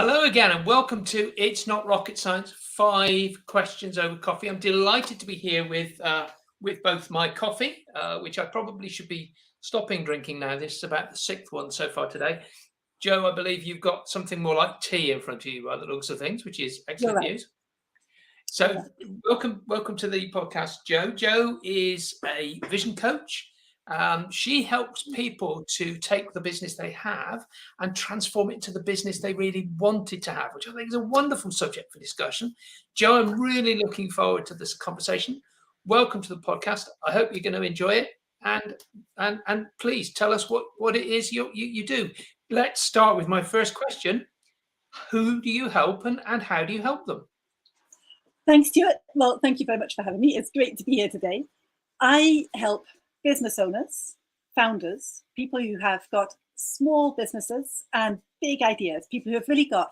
Hello again, and welcome to It's Not Rocket Science, 5 questions over coffee. I'm delighted to be here with both my coffee, which I probably should be stopping drinking now. This is about the 6th one so far today. Joe, I believe you've got something more like tea in front of you by the looks of things, which is excellent news. So welcome to the podcast, Joe. Joe is a vision coach. She helps people to take the business they have and transform it into the business they really wanted to have, which I think is a wonderful subject for discussion. Joe, I'm really looking forward to this conversation. Welcome to the podcast. I hope you're going to enjoy it. And please tell us what it is you do. Let's start with my first question. Who do you help and how do you help them? Thanks, Stuart. Well, thank you very much for having me. It's great to be here today. I help business owners, founders, people who have got small businesses and big ideas, people who have really got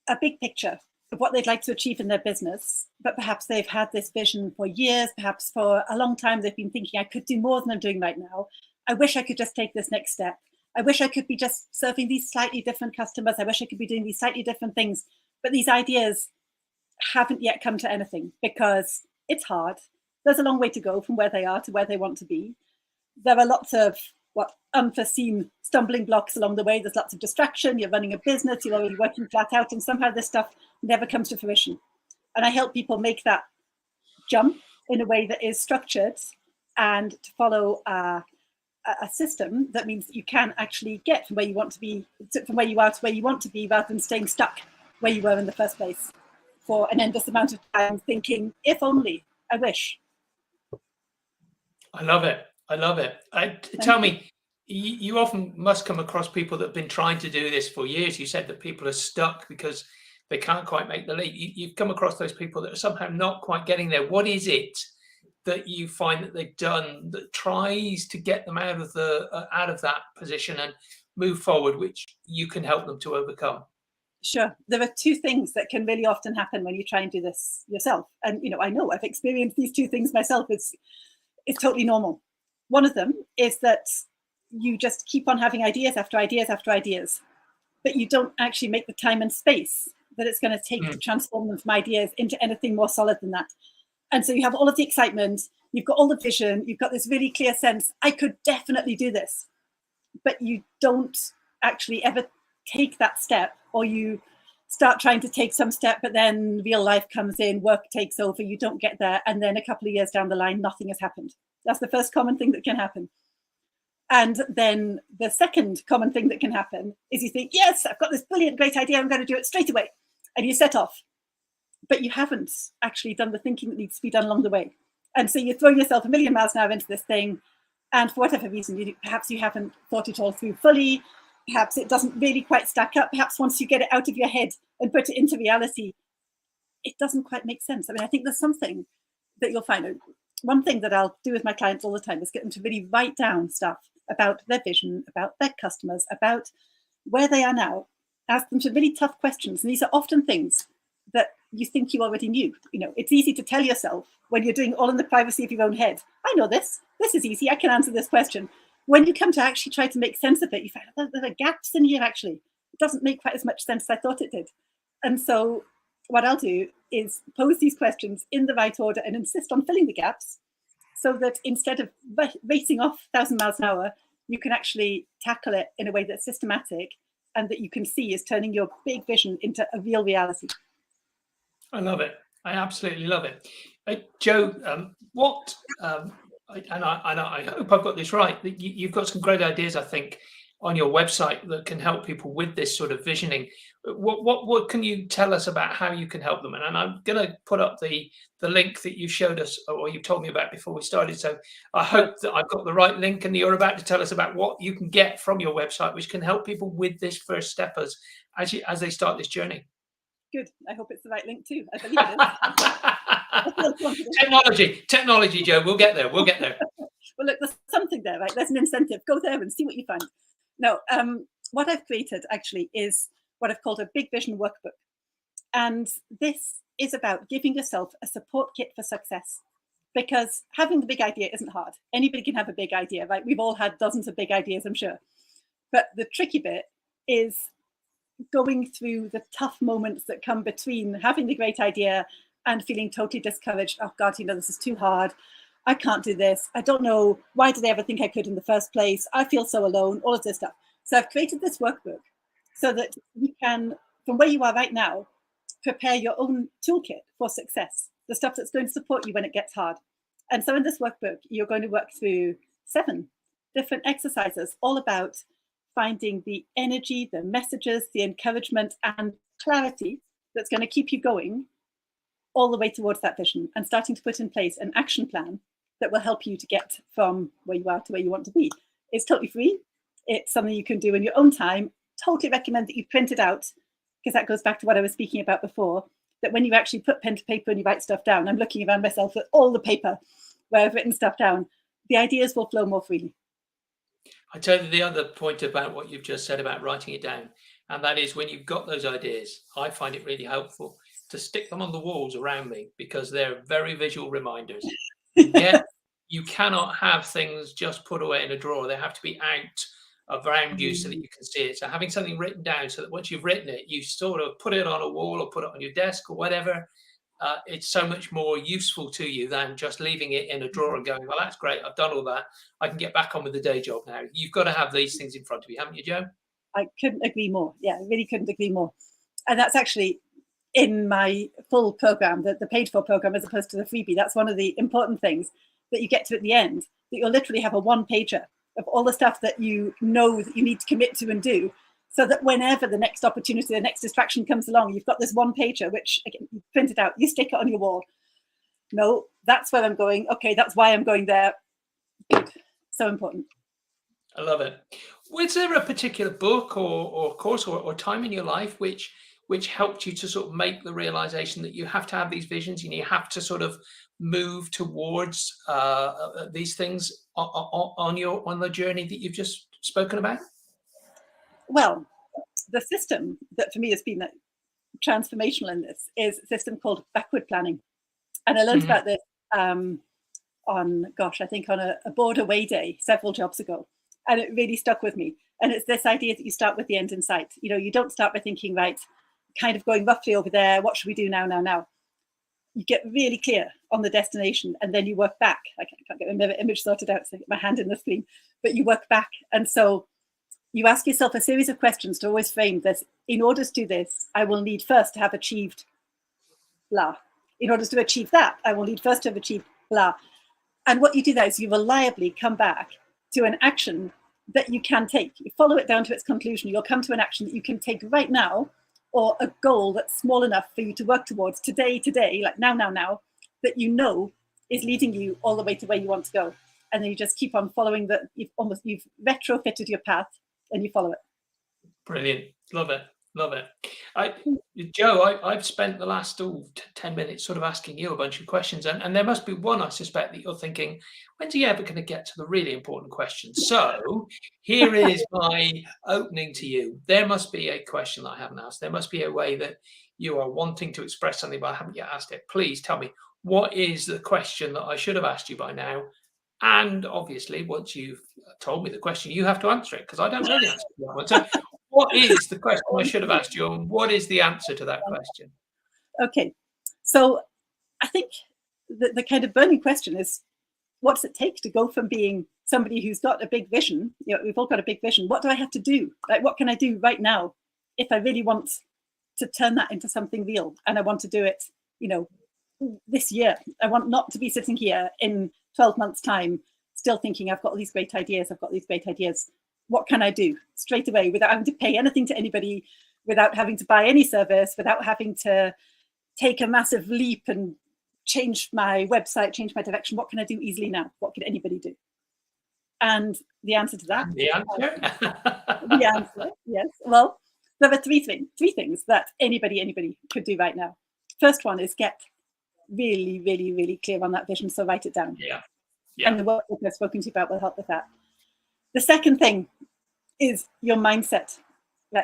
a big picture of what they'd like to achieve in their business, but perhaps they've had this vision for years, perhaps for a long time they've been thinking, I could do more than I'm doing right now. I wish I could just take this next step. I wish I could be just serving these slightly different customers. I wish I could be doing these slightly different things, but these ideas haven't yet come to anything because it's hard. There's a long way to go from where they are to where they want to be. There are lots of unforeseen stumbling blocks along the way. There's lots of distraction. You're running a business, you're already working flat out, and somehow this stuff never comes to fruition. And I help people make that jump in a way that is structured and to follow a system that means that you can actually get from where you want to be, from where you are to where you want to be, rather than staying stuck where you were in the first place for an endless amount of time thinking, if only, I wish. I love it. I love it. Tell me, you often must come across people that have been trying to do this for years. You said that people are stuck because they can't quite make the leap. You've come across those people that are somehow not quite getting there. What is it that you find that they've done that tries to get them out of that position and move forward, which you can help them to overcome? Sure. There are two things that can really often happen when you try and do this yourself. And, I know I've experienced these two things myself. It's totally normal. One of them is that you just keep on having ideas after ideas after ideas, but you don't actually make the time and space that it's going to take to transform them from ideas into anything more solid than that. And so you have all of the excitement, you've got all the vision, you've got this really clear sense, I could definitely do this, but you don't actually ever take that step, or you start trying to take some step, but then real life comes in, work takes over, you don't get there, and then a couple of years down the line, nothing has happened. That's the first common thing that can happen. And then the second common thing that can happen is you think, yes, I've got this brilliant, great idea, I'm going to do it straight away. And you set off, but you haven't actually done the thinking that needs to be done along the way. And so you're throwing yourself a million miles an hour into this thing, and for whatever reason, perhaps you haven't thought it all through fully. Perhaps it doesn't really quite stack up. Perhaps once you get it out of your head and put it into reality, it doesn't quite make sense. I mean, I think there's something that you'll find. One thing that I'll do with my clients all the time is get them to really write down stuff about their vision, about their customers, about where they are now. Ask them some really tough questions. And these are often things that you think you already knew. It's easy to tell yourself when you're doing all in the privacy of your own head, I know this. This is easy. I can answer this question. When you come to actually try to make sense of it, you find there are gaps in here, actually. It doesn't make quite as much sense as I thought it did. And so what I'll do is pose these questions in the right order and insist on filling the gaps so that instead of racing off 1,000 miles an hour, you can actually tackle it in a way that's systematic and that you can see is turning your big vision into a real reality. I love it. I absolutely love it. Joe, and I hope I've got this right, you've got some great ideas, I think, on your website that can help people with this sort of visioning. What can you tell us about how you can help them? And I'm going to put up the link that you showed us, or you told me about before we started. So I hope that I've got the right link, and you're about to tell us about what you can get from your website, which can help people with this first step as they start this journey. Good. I hope it's the right link too. I believe it is. Technology, Joe. We'll get there. Well, look, there's something there, right? There's an incentive. Go there and see what you find. No, what I've created actually is what I've called a big vision workbook. And this is about giving yourself a support kit for success. Because having the big idea isn't hard. Anybody can have a big idea, right? We've all had dozens of big ideas, I'm sure. But the tricky bit is going through the tough moments that come between having the great idea and feeling totally discouraged. Oh God, this is too hard. I can't do this. I don't know. Why did I ever think I could in the first place? I feel so alone, all of this stuff. So I've created this workbook so that you can, from where you are right now, prepare your own toolkit for success, the stuff that's going to support you when it gets hard. And so in this workbook, you're going to work through 7 different exercises, all about finding the energy, the messages, the encouragement and clarity that's going to keep you going all the way towards that vision, and starting to put in place an action plan that will help you to get from where you are to where you want to be. It's totally free. It's something you can do in your own time. Totally recommend that you print it out, because that goes back to what I was speaking about before, that when you actually put pen to paper and you write stuff down, I'm looking around myself at all the paper where I've written stuff down, the ideas will flow more freely. I tell you the other point about what you've just said about writing it down, and that is when you've got those ideas, I find it really helpful to stick them on the walls around me, because they're very visual reminders. Yet you cannot have things just put away in a drawer. They have to be out around you so that you can see it. So having something written down so that once you've written it, you sort of put it on a wall or put it on your desk or whatever. It's so much more useful to you than just leaving it in a drawer and going, well, that's great. I've done all that. I can get back on with the day job now. You've got to have these things in front of you, haven't you, Jo? I couldn't agree more. Yeah, I really couldn't agree more. And that's actually in my full program, the paid for program, as opposed to the freebie. That's one of the important things that you get to at the end, that you'll literally have a 1-pager of all the stuff that you know that you need to commit to and do, so that whenever the next opportunity, the next distraction comes along, you've got this 1-pager, which again, you print it out, you stick it on your wall. No, that's where I'm going. Okay, that's why I'm going there. Good. So important. I love it. Was there a particular book or course or time in your life which helped you to sort of make the realization that you have to have these visions and you have to sort of move towards these things on the journey that you've just spoken about? Well, the system that for me has been transformational in this is a system called backward planning. And I learned about this on a board away day several jobs ago. And it really stuck with me. And it's this idea that you start with the end in sight. You don't start by thinking, right, kind of going roughly over there, what should we do now? You get really clear on the destination, and then you work back. I can't get my image sorted out, so I get my hand in the screen, but you work back. And so you ask yourself a series of questions to always frame this. In order to do this, I will need first to have achieved blah. In order to achieve that, I will need first to have achieved blah. And what you do there is you reliably come back to an action that you can take. You follow it down to its conclusion. You'll come to an action that you can take right now, or a goal that's small enough for you to work towards today, like now, that you know is leading you all the way to where you want to go. And then you just keep on following that. You've retrofitted your path and you follow it. Brilliant. Love it. Jo, I've spent the last 10 minutes sort of asking you a bunch of questions, and there must be one, I suspect, that you're thinking, when's he ever going to get to the really important questions? So here is my opening to you. There must be a question that I haven't asked. There must be a way that you are wanting to express something, but I haven't yet asked it. Please tell me, what is the question that I should have asked you by now? And obviously, once you've told me the question, you have to answer it, because I don't know the answer to that one. So what is the question I should have asked you, and what is the answer to that question? Okay, so I think the kind of burning question is, what does it take to go from being somebody who's got a big vision? We've all got a big vision. What do I have to do? Like, what can I do right now if I really want to turn that into something real? And I want to do it, this year. I want not to be sitting here in 12 months' time, still thinking I've got all these great ideas. What can I do straight away without having to pay anything to anybody, without having to buy any service, without having to take a massive leap and change my website, change my direction? What can I do easily now? What can anybody do? And the answer to that, the answer, yes. Well, there are three things that anybody could do right now. First one is get really, really, really clear on that vision. So write it down. Yeah. And the work that I've spoken to you about will help with that. The second thing is your mindset.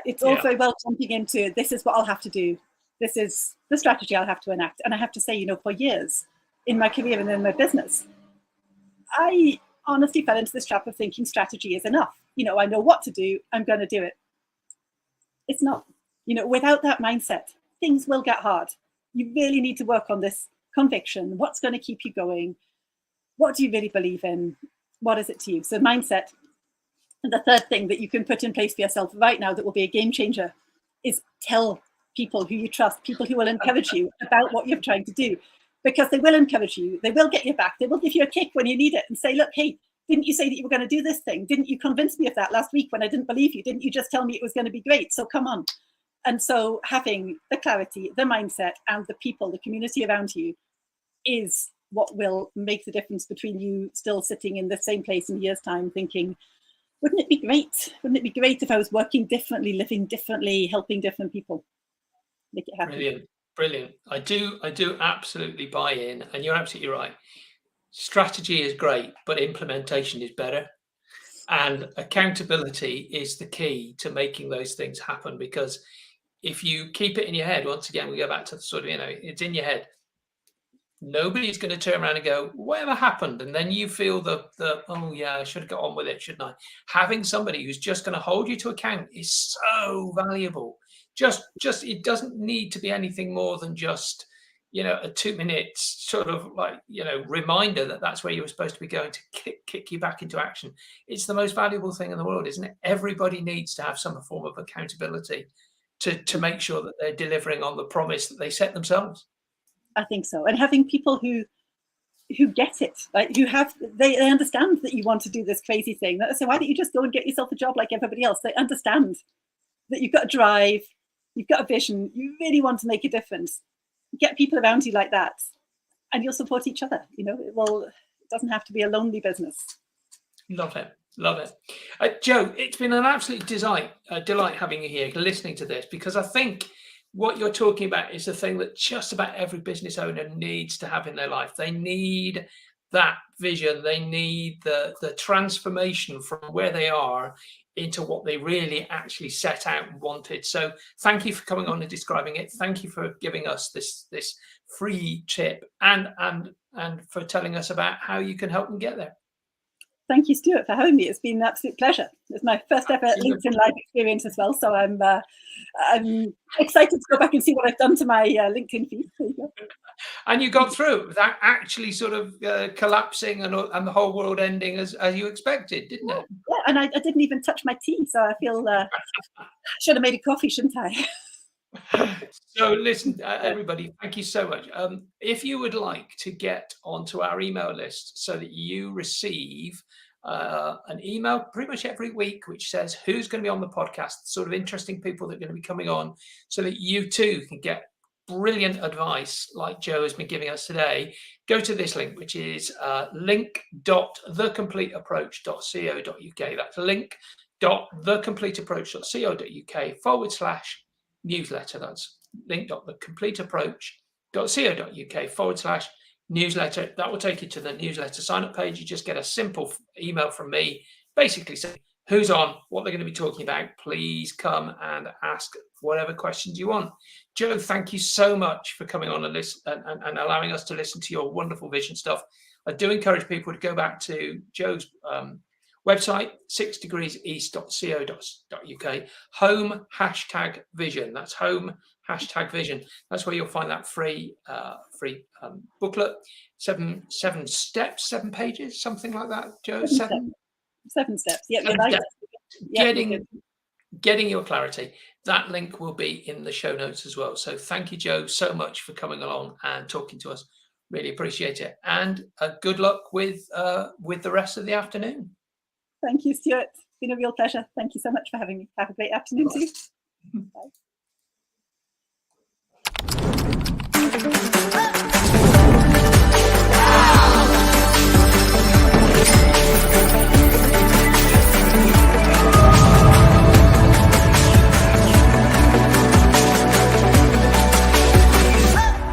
It's all very well jumping into, this is what I'll have to do. This is the strategy I'll have to enact. And I have to say, for years in my career and in my business, I honestly fell into this trap of thinking strategy is enough. I know what to do. I'm going to do it. It's not. without that mindset, things will get hard. You really need to work on this conviction. What's going to keep you going? What do you really believe in? What is it to you? So mindset. And the third thing that you can put in place for yourself right now that will be a game changer is tell people who you trust, people who will encourage you about what you're trying to do, because they will encourage you. They will get your back. They will give you a kick when you need it and say, look, hey, didn't you say that you were going to do this thing? Didn't you convince me of that last week when I didn't believe you? Didn't you just tell me it was going to be great? So come on. And so having the clarity, the mindset, and the people, the community around you is what will make the difference between you still sitting in the same place in a year's time thinking, wouldn't it be great? Wouldn't it be great if I was working differently, living differently, helping different people? Make it happen. Brilliant. I do absolutely buy in, and you're absolutely right. Strategy is great, but implementation is better. And accountability is the key to making those things happen, because if you keep it in your head, once again, we go back to the sort of, it's in your head. Nobody's going to turn around and go, whatever happened? And then you feel the oh yeah, I should have got on with it, shouldn't I? Having somebody who's just going to hold you to account is so valuable. Just it doesn't need to be anything more than just, a 2 minutes sort of like, reminder that that's where you were supposed to be going to kick you back into action. It's the most valuable thing in the world, isn't it? Everybody needs to have some form of accountability to make sure that they're delivering on the promise that they set themselves. I think so. And having people who get it, like they understand that you want to do this crazy thing. So why don't you just go and get yourself a job like everybody else? They understand that you've got a drive, you've got a vision, you really want to make a difference. Get people around you like that, and you'll support each other. It doesn't have to be a lonely business. Love it. Jo, it's been an absolute delight having you here, listening to this, because I think what you're talking about is the thing that just about every business owner needs to have in their life. They need that vision. They need the transformation from where they are into what they really actually set out and wanted. So thank you for coming on and describing it. Thank you for giving us this free tip and for telling us about how you can help them get there. Thank you, Stuart, for having me. It's been an absolute pleasure. It's my first ever LinkedIn Live experience as well. So I'm excited to go back and see what I've done to my LinkedIn feed. And you got through it without actually sort of collapsing and the whole world ending as you expected, didn't it? Yeah, and I didn't even touch my tea. So I feel I should have made a coffee, shouldn't I? So listen, everybody, thank you so much. If you would like to get onto our email list so that you receive an email pretty much every week which says who's going to be on the podcast, sort of interesting people that are going to be coming on, so that you too can get brilliant advice like Jo has been giving us today, go to this link, which is link.thecompleteapproach.co.uk. That's link.thecompleteapproach.co.uk/newsletter. That's link.thecompleteapproach.co.uk/newsletter. That will take you to the newsletter sign up page. You just get a simple email from me basically saying who's on, what they're going to be talking about. Please come and ask whatever questions you want. Jo, thank you so much for coming on and allowing us to listen to your wonderful vision stuff. I do encourage people to go back to Jo's website, 6degreeseast.co.uk, home #vision. That's home #vision. That's where you'll find that free booklet. 7 steps, 7 pages, something like that, Jo. 7 steps. Yeah, getting your clarity. That link will be in the show notes as well. So thank you, Jo, so much for coming along and talking to us. Really appreciate it. And good luck with the rest of the afternoon. Thank you, Stuart. It's been a real pleasure. Thank you so much for having me. Have a great afternoon too. Bye.